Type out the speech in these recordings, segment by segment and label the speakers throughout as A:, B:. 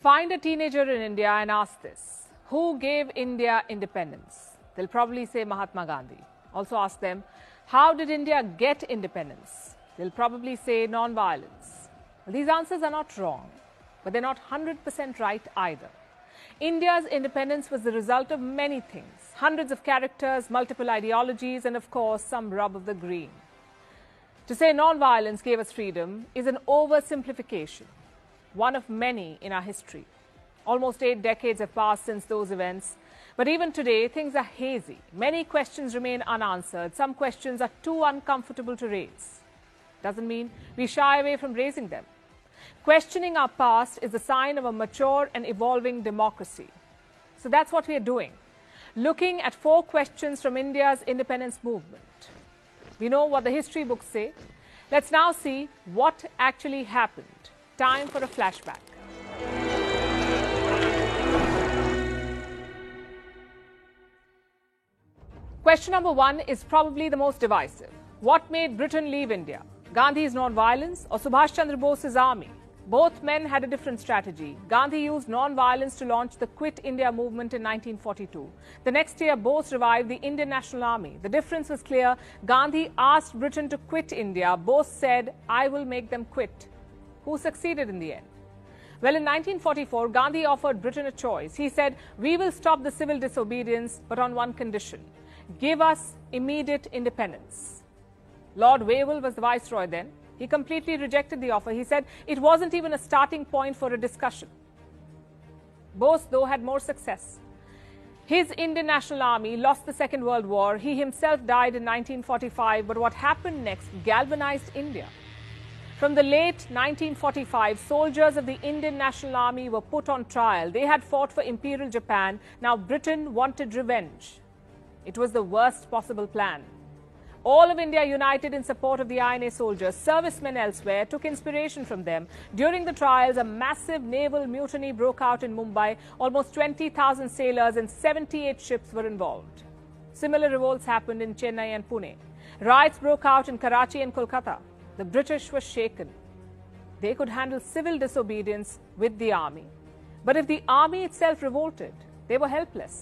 A: Find a teenager in India and ask this: who gave India independence? They'll probably say Mahatma Gandhi. Also ask them, how did India get independence? They'll probably say non-violence. Well, these answers are not wrong, but they're not 100% right either. India's independence was the result of many things: hundreds of characters, multiple ideologies, and of course, some rub of the green. To say non-violence gave us freedom is an oversimplification, one of many in our history. Almost 8 decades have passed since those events, but even today, things are hazy. Many questions remain unanswered. Some questions are too uncomfortable to raise. Doesn't mean we shy away from raising them. Questioning our past is a sign of a mature and evolving democracy. So that's what we are doing, looking at 4 questions from India's independence movement. We know what the history books say. Let's now see what actually happened. Time for a flashback. Question number 1 is probably the most divisive. What made Britain leave India? Gandhi's non-violence or Subhash Chandra Bose's army? Both men had a different strategy. Gandhi used non-violence to launch the Quit India movement in 1942. The next year, Bose revived the Indian National Army. The difference was clear. Gandhi asked Britain to quit India. Bose said, "I will make them quit." Who succeeded in the end? Well, in 1944, Gandhi offered Britain a choice. He said, "We will stop the civil disobedience, but on one condition: give us immediate independence." Lord Wavell was the viceroy then. He completely rejected the offer. He said it wasn't even a starting point for a discussion. Bose, though, had more success. His Indian National Army lost the Second World War. He himself died in 1945, but what happened next galvanized India. From the late 1945, soldiers of the Indian National Army were put on trial. They had fought for Imperial Japan. Now Britain wanted revenge. It was the worst possible plan. All of India united in support of the INA soldiers. Servicemen elsewhere took inspiration from them. During the trials, a massive naval mutiny broke out in Mumbai. Almost 20,000 sailors and 78 ships were involved. Similar revolts happened in Chennai and Pune. Riots broke out in Karachi and Kolkata. The British were shaken. They could handle civil disobedience with the army. But if the army itself revolted, they were helpless.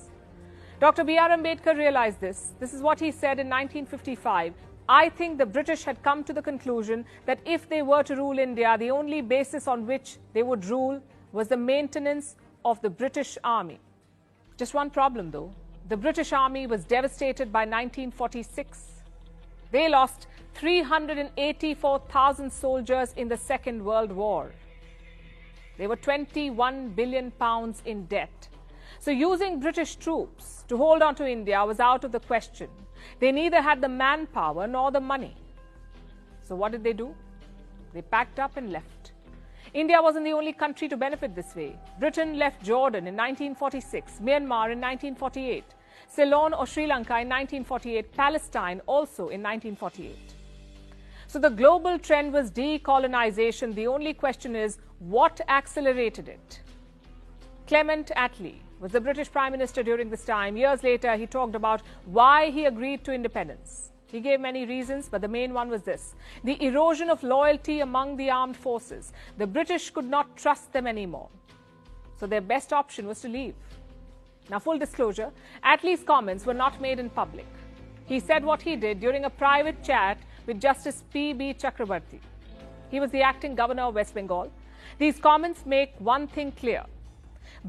A: Dr. B.R. Ambedkar realized this. This is what he said in 1955. "I think the British had come to the conclusion that if they were to rule India, the only basis on which they would rule was the maintenance of the British army." Just one problem, though. The British army was devastated by 1946. They lost 384,000 soldiers in the Second World War. They were £21 billion in debt. So using British troops to hold on to India was out of the question. They neither had the manpower nor the money. So what did they do? They packed up and left. India wasn't the only country to benefit this way. Britain left Jordan in 1946, Myanmar in 1948, Ceylon or Sri Lanka in 1948, Palestine also in 1948. So the global trend was decolonization. The only question is, what accelerated it? Clement Attlee was the British Prime Minister during this time. Years later, he talked about why he agreed to independence. He gave many reasons, but the main one was this: the erosion of loyalty among the armed forces. The British could not trust them anymore. So their best option was to leave. Now, full disclosure, Attlee's comments were not made in public. He said what he did during a private chat with Justice P.B. Chakrabarti. He was the acting governor of West Bengal. These comments make one thing clear: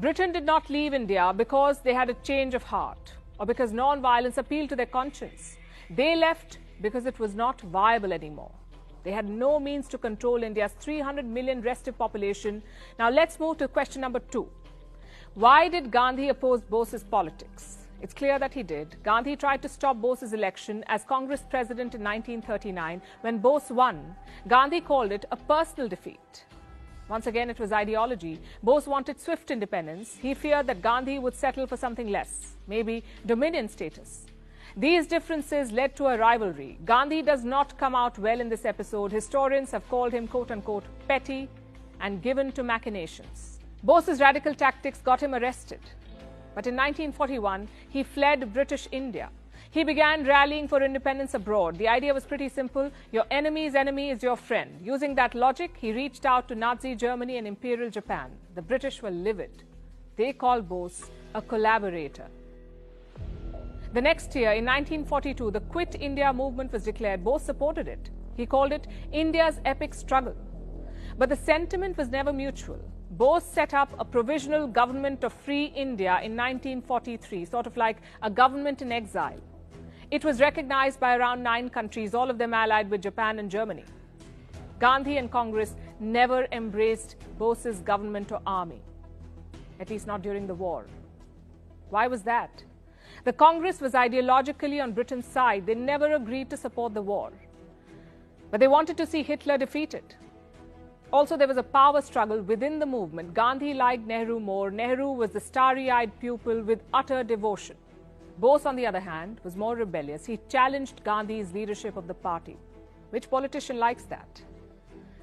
A: Britain did not leave India because they had a change of heart or because non-violence appealed to their conscience. They left because it was not viable anymore. They had no means to control India's 300 million restive population. Now let's move to question number 2. Why did Gandhi oppose Bose's politics? It's clear that he did. Gandhi tried to stop Bose's election as Congress president in 1939. When Bose won, Gandhi called it a personal defeat. Once again, it was ideology. Bose wanted swift independence. He feared that Gandhi would settle for something less, maybe dominion status. These differences led to a rivalry. Gandhi does not come out well in this episode. Historians have called him, quote-unquote, petty and given to machinations. Bose's radical tactics got him arrested. But in 1941, he fled British India. He began rallying for independence abroad. The idea was pretty simple. Your enemy's enemy is your friend. Using that logic, he reached out to Nazi Germany and Imperial Japan. The British were livid. They called Bose a collaborator. The next year, in 1942, the Quit India movement was declared. Bose supported it. He called it India's epic struggle. But the sentiment was never mutual. Bose set up a provisional government of free India in 1943, sort of like a government in exile. It was recognized by around 9 countries, all of them allied with Japan and Germany. Gandhi and Congress never embraced Bose's government or army, at least not during the war. Why was that? The Congress was ideologically on Britain's side. They never agreed to support the war. But they wanted to see Hitler defeated. Also, there was a power struggle within the movement. Gandhi liked Nehru more. Nehru was the starry-eyed pupil with utter devotion. Bose, on the other hand, was more rebellious. He challenged Gandhi's leadership of the party. Which politician likes that?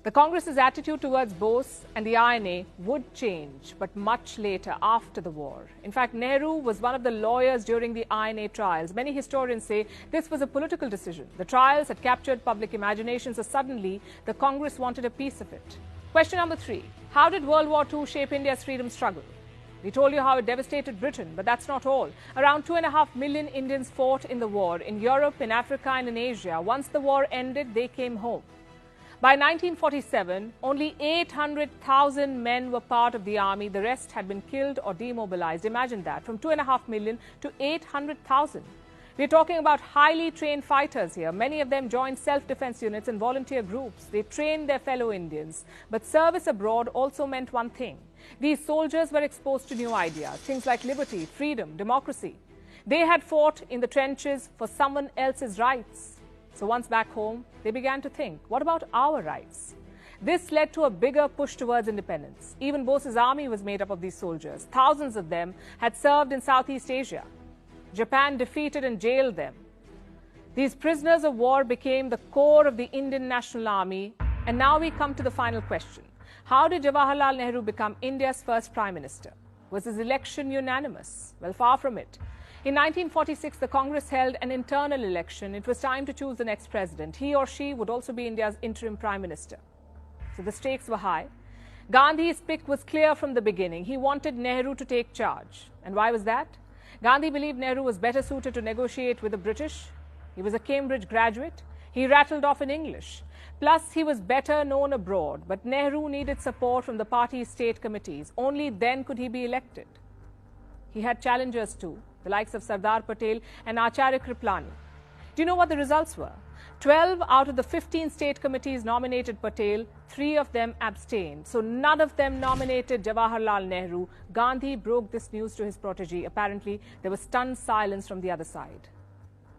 A: The Congress's attitude towards Bose and the INA would change, but much later, after the war. In fact, Nehru was one of the lawyers during the INA trials. Many historians say this was a political decision. The trials had captured public imagination, so suddenly the Congress wanted a piece of it. Question number 3. How did World War II shape India's freedom struggle? We told you how it devastated Britain, but that's not all. Around 2.5 million Indians fought in the war, in Europe, in Africa, and in Asia. Once the war ended, they came home. By 1947, only 800,000 men were part of the army. The rest had been killed or demobilized. Imagine that, from 2.5 million to 800,000. We're talking about highly trained fighters here. Many of them joined self-defense units and volunteer groups. They trained their fellow Indians. But service abroad also meant one thing. These soldiers were exposed to new ideas, things like liberty, freedom, democracy. They had fought in the trenches for someone else's rights. So once back home, they began to think, what about our rights? This led to a bigger push towards independence. Even Bose's army was made up of these soldiers. Thousands of them had served in Southeast Asia. Japan defeated and jailed them. These prisoners of war became the core of the Indian National Army. And now we come to the final question. How did Jawaharlal Nehru become India's first Prime Minister? Was his election unanimous? Well, far from it. In 1946, the Congress held an internal election. It was time to choose the next president. He or she would also be India's interim Prime Minister. So the stakes were high. Gandhi's pick was clear from the beginning. He wanted Nehru to take charge. And why was that? Gandhi believed Nehru was better suited to negotiate with the British. He was a Cambridge graduate. He rattled off in English. Plus, he was better known abroad. But Nehru needed support from the party's state committees. Only then could he be elected. He had challengers too, the likes of Sardar Patel and Acharya Kripalani. Do you know what the results were? 12 out of the 15 state committees nominated Patel, 3 of them abstained. So none of them nominated Jawaharlal Nehru. Gandhi broke this news to his protege. Apparently, there was stunned silence from the other side.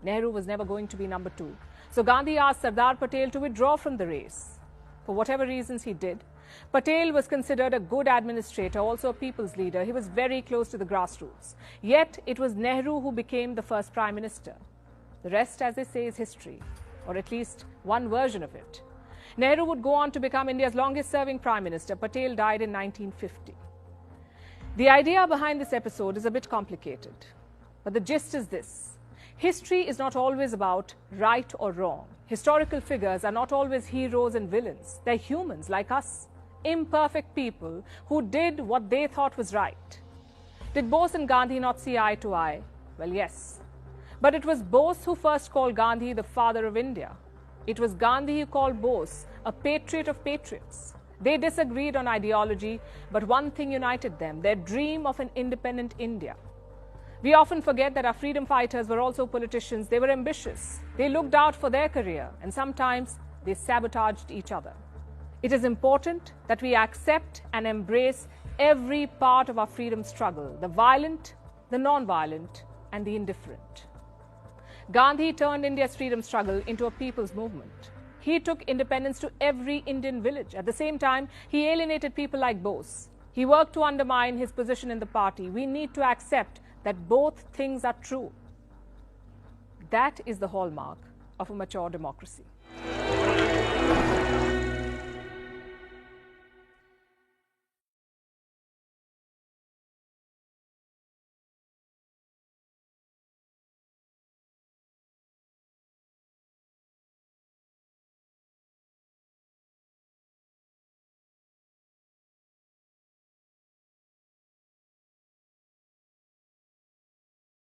A: Nehru was never going to be number 2. So Gandhi asked Sardar Patel to withdraw from the race. For whatever reasons he did, Patel was considered a good administrator, also a people's leader. He was very close to the grassroots. Yet, it was Nehru who became the first Prime Minister. The rest, as they say, is history, or at least one version of it. Nehru would go on to become India's longest-serving Prime Minister. Patel died in 1950. The idea behind this episode is a bit complicated, but the gist is this. History is not always about right or wrong. Historical figures are not always heroes and villains. They're humans like us, imperfect people who did what they thought was right. Did Bose and Gandhi not see eye to eye? Well, yes. But it was Bose who first called Gandhi the father of India. It was Gandhi who called Bose a patriot of patriots. They disagreed on ideology, but one thing united them, their dream of an independent India. We often forget that our freedom fighters were also politicians. They were ambitious. They looked out for their career, and sometimes they sabotaged each other. It is important that we accept and embrace every part of our freedom struggle, the violent, the non-violent, and the indifferent. Gandhi turned India's freedom struggle into a people's movement. He took independence to every Indian village. At the same time, he alienated people like Bose. He worked to undermine his position in the party. We need to accept that both things are true. That is the hallmark of a mature democracy.